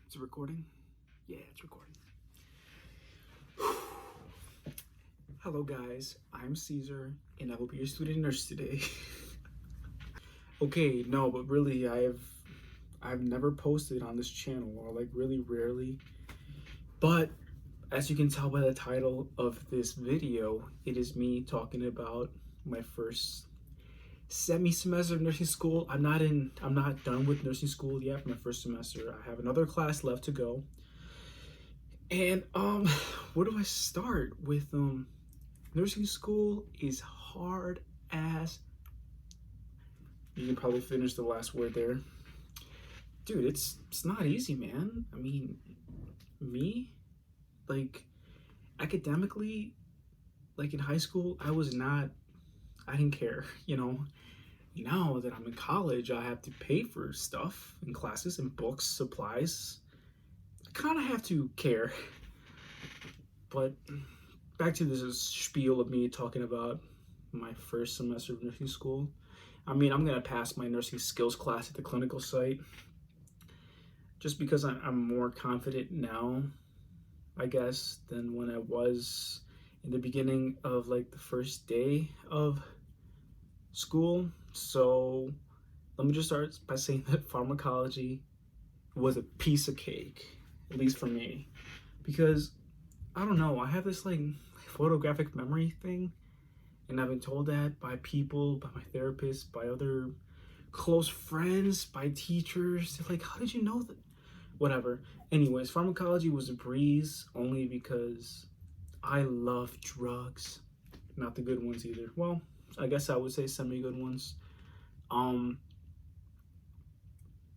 Is it recording? Yeah, it's recording. Hello guys, I'm Caesar and I will be your student nurse today. Okay, no, but really I've never posted on this channel, or like really rarely. But as you can tell by the title of this video, it is me talking about my first semester of nursing school. I'm not done with nursing school yet for my first semester. I have another class left to go. And where do I start with nursing school is hard as, you can probably finish the last word there. Dude, it's not easy, man. I mean, me, like, academically, like in high school, I didn't care, Now that I'm in college, I have to pay for stuff and classes and books, supplies. I kind of have to care. But back to this spiel of me talking about my first semester of nursing school. I mean, I'm gonna pass my nursing skills class at the clinical site just because I'm more confident now, I guess, than when I was in the beginning of like the first day of school. So let me just start by saying that pharmacology was a piece of cake, at least for me, because I don't know, I have this like photographic memory thing, and I've been told that by people, by my therapist, by other close friends, by teachers. They're like, how did you know that? Whatever. Anyways, pharmacology was a breeze only because I love drugs. Not the good ones either. Well, I guess I would say semi-good ones.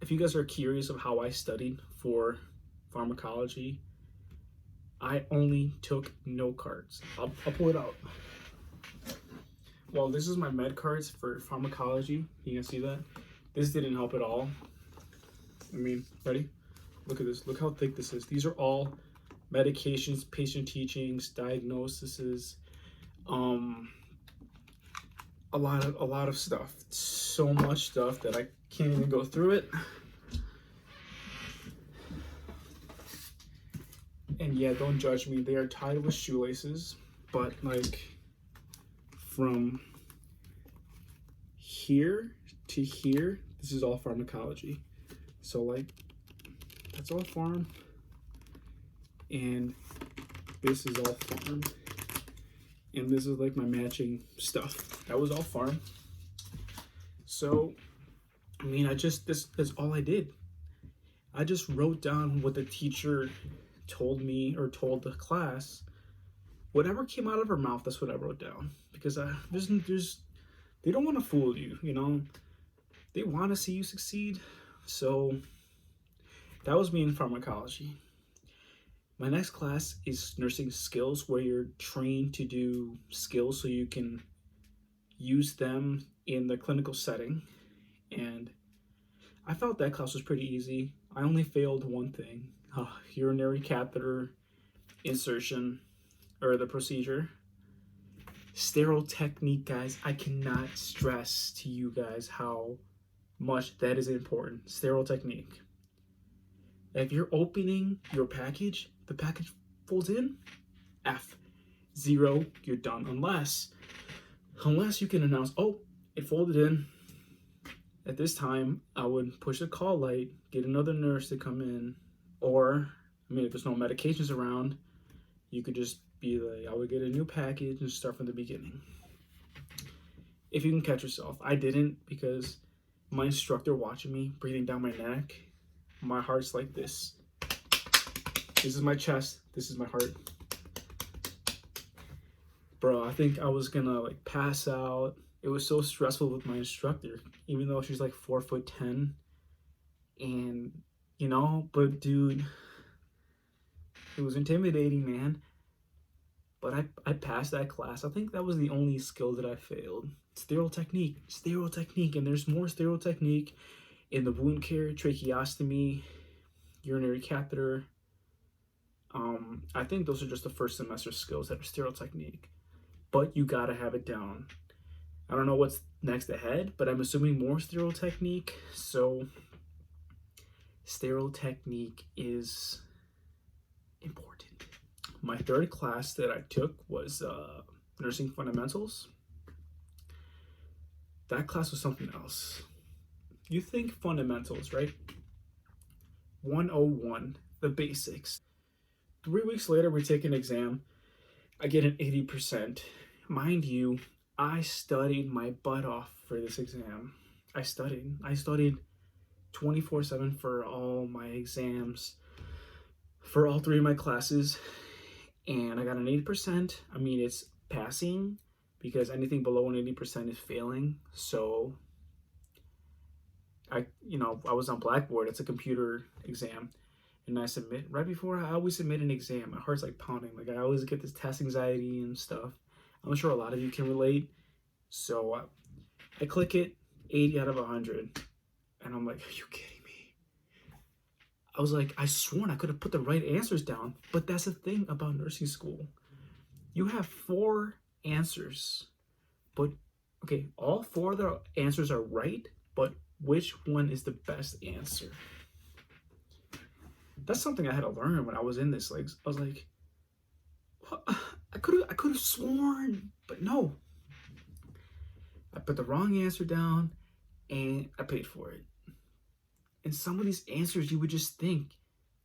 If you guys are curious of how I studied for pharmacology, I only took note cards. I'll pull it out. Well, this is my med cards for pharmacology. You can see that. This didn't help at all. I mean, ready? Look at this. Look how thick this is. These are all medications, patient teachings, diagnoses, a lot of stuff. So much stuff that I can't even go through it. And yeah, don't judge me. They are tied with shoelaces, but like from here to here, this is all pharmacology. So like, that's all pharm, and this is all pharm, and this is like my matching stuff. That was all pharm. So, I mean, that's all I did. I just wrote down what the teacher told me or told the class. Whatever came out of her mouth, that's what I wrote down. Because they don't want to fool you, They want to see you succeed. So that was me in pharmacology. My next class is nursing skills, where you're trained to do skills so you can use them in the clinical setting. And I felt that class was pretty easy. I only failed one thing, urinary catheter insertion, or the procedure. Sterile technique, guys. I cannot stress to you guys how much that is important. Sterile technique. If you're opening your package, the package folds in, F0, you're done. Unless you can announce, oh, it folded in. At this time, I would push the call light, get another nurse to come in, or, I mean, if there's no medications around, you could just be like, I would get a new package and start from the beginning. If you can catch yourself. I didn't, because my instructor watching me, breathing down my neck, my heart's like this. This is my chest. This is my heart. Bro, I think I was gonna like pass out. It was so stressful with my instructor, even though she's like 4'10", and but dude, it was intimidating, man. But I passed that class. I think that was the only skill that I failed. Sterile technique, and there's more sterile technique in the wound care, tracheostomy, urinary catheter. I think those are just the first semester skills that are sterile technique, but you gotta have it down. I don't know what's next ahead, but I'm assuming more sterile technique. So sterile technique is important. My third class that I took was nursing fundamentals. That class was something else. You think fundamentals, right? 101, the basics. 3 weeks later, we take an exam. I get an 80%. Mind you, I studied my butt off for this exam. I studied 24/7 for all my exams, for all three of my classes, and I got an 80%. I mean, it's passing because anything below an 80% is failing. So I was on Blackboard. It's a computer exam, and I submit right before I always submit an exam. My heart's like pounding. Like I always get this test anxiety and stuff. I'm sure a lot of you can relate. So I click it, 80 out of 100, and I'm like, are you kidding me? I was like, I sworn I could have put the right answers down, but that's the thing about nursing school. You have 4 answers, but okay, all 4 of the answers are right, but which one is the best answer? That's something I had to learn when I was in this. Like, I was like, what? I could have sworn, but no. I put the wrong answer down, and I paid for it. And some of these answers you would just think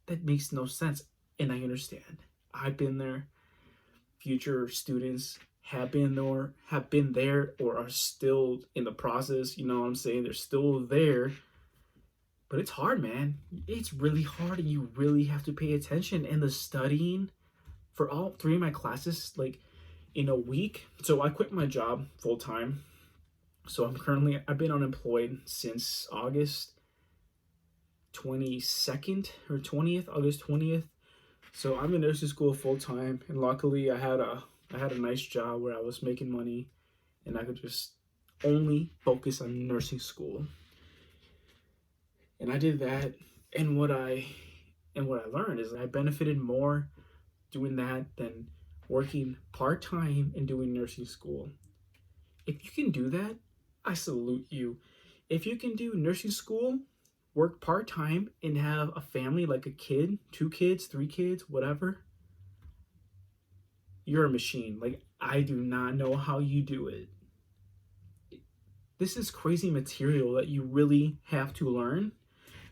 that makes no sense, and I understand. I've been there. Future students have been there, or are still in the process. You know what I'm saying? They're still there. But it's hard, man. It's really hard, and you really have to pay attention. And the studying for all 3 of my classes, like in a week. So I quit my job full time. So I've been unemployed since August 22nd or 20th, August 20th. So I'm in nursing school full time, and luckily I had a nice job where I was making money, and I could just only focus on nursing school. And I did that, and what I learned is I benefited more doing that than working part-time and doing nursing school. If you can do that, I salute you. If you can do nursing school, work part-time, and have a family, like a kid, 2 kids, 3 kids, whatever, you're a machine. Like, I do not know how you do it. This is crazy material that you really have to learn.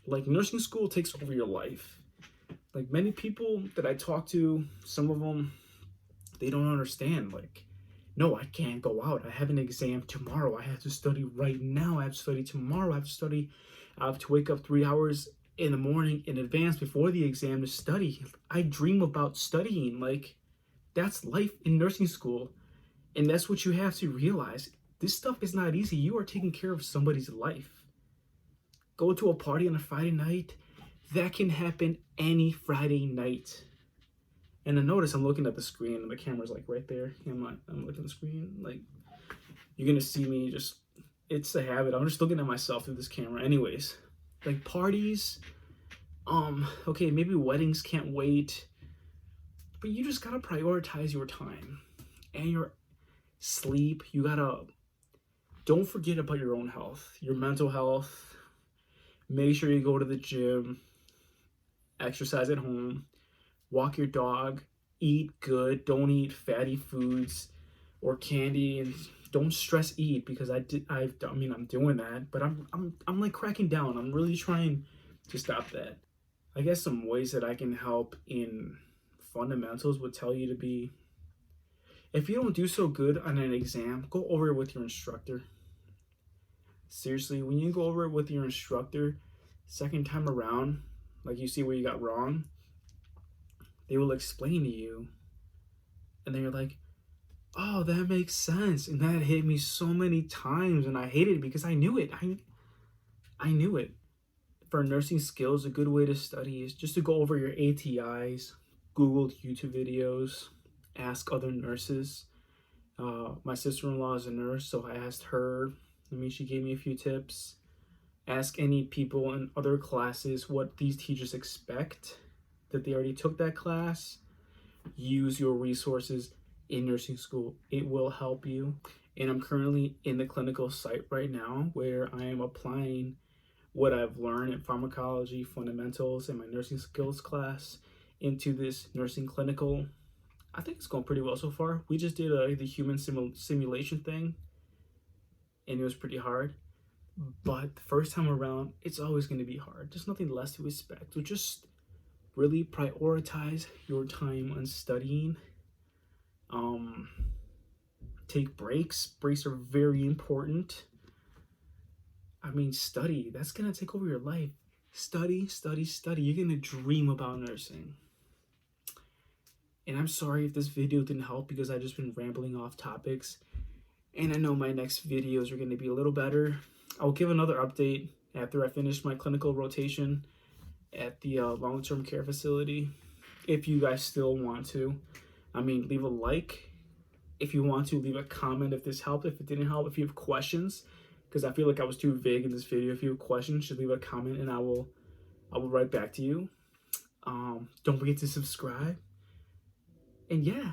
Like, nursing school takes over your life. Like, many people that I talk to, some of them, they don't understand. Like, no, I can't go out. I have an exam tomorrow. I have to study right now. I have to study tomorrow. I have to wake up 3 hours in the morning in advance before the exam to study. I dream about studying. Like, that's life in nursing school. And that's what you have to realize. This stuff is not easy. You are taking care of somebody's life. Go to a party on a Friday night. That can happen any Friday night. And then notice I'm looking at the screen and the camera's like right there. I'm looking at the screen. Like, you're gonna see me just, it's a habit. I'm just looking at myself through this camera. Anyways, like parties, okay, maybe weddings can't wait, but you just gotta prioritize your time and your sleep. Don't forget about your own health, your mental health. Make sure you go to the gym, exercise at home, walk your dog, eat good, don't eat fatty foods or candy, and don't stress eat, because I'm doing that, but I'm like cracking down. I'm really trying to stop that. I guess some ways that I can help in fundamentals would tell you to be, if you don't do so good on an exam, go over it with your instructor. Seriously, when you go over it with your instructor, second time around, like you see where you got wrong, they will explain to you, and then you're like, oh, that makes sense. And that hit me so many times, and I hated it because I knew it. I knew it. For nursing skills, a good way to study is just to go over your ATIs, Google YouTube videos, ask other nurses. My sister-in-law is a nurse, so I asked her. She gave me a few tips. Ask any people in other classes what these teachers expect, that they already took that class. Use your resources in nursing school. It will help you. And I'm currently in the clinical site right now where I am applying what I've learned in pharmacology fundamentals in my nursing skills class into this nursing clinical. I think it's going pretty well so far. We just did the human simulation thing, and it was pretty hard. But the first time around, it's always going to be hard. There's nothing less to expect. So just really prioritize your time on studying. Take breaks. Breaks are very important. I mean, study. That's going to take over your life. Study, study, study. You're going to dream about nursing. And I'm sorry if this video didn't help because I've just been rambling off topics. And I know my next videos are going to be a little better. I'll give another update after I finish my clinical rotation at the long-term care facility. If you guys still want to. I mean, leave a like. If you want to, leave a comment if this helped. If it didn't help, if you have questions, because I feel like I was too vague in this video. If you have questions, just leave a comment and I will write back to you. Don't forget to subscribe. And yeah,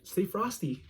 stay frosty.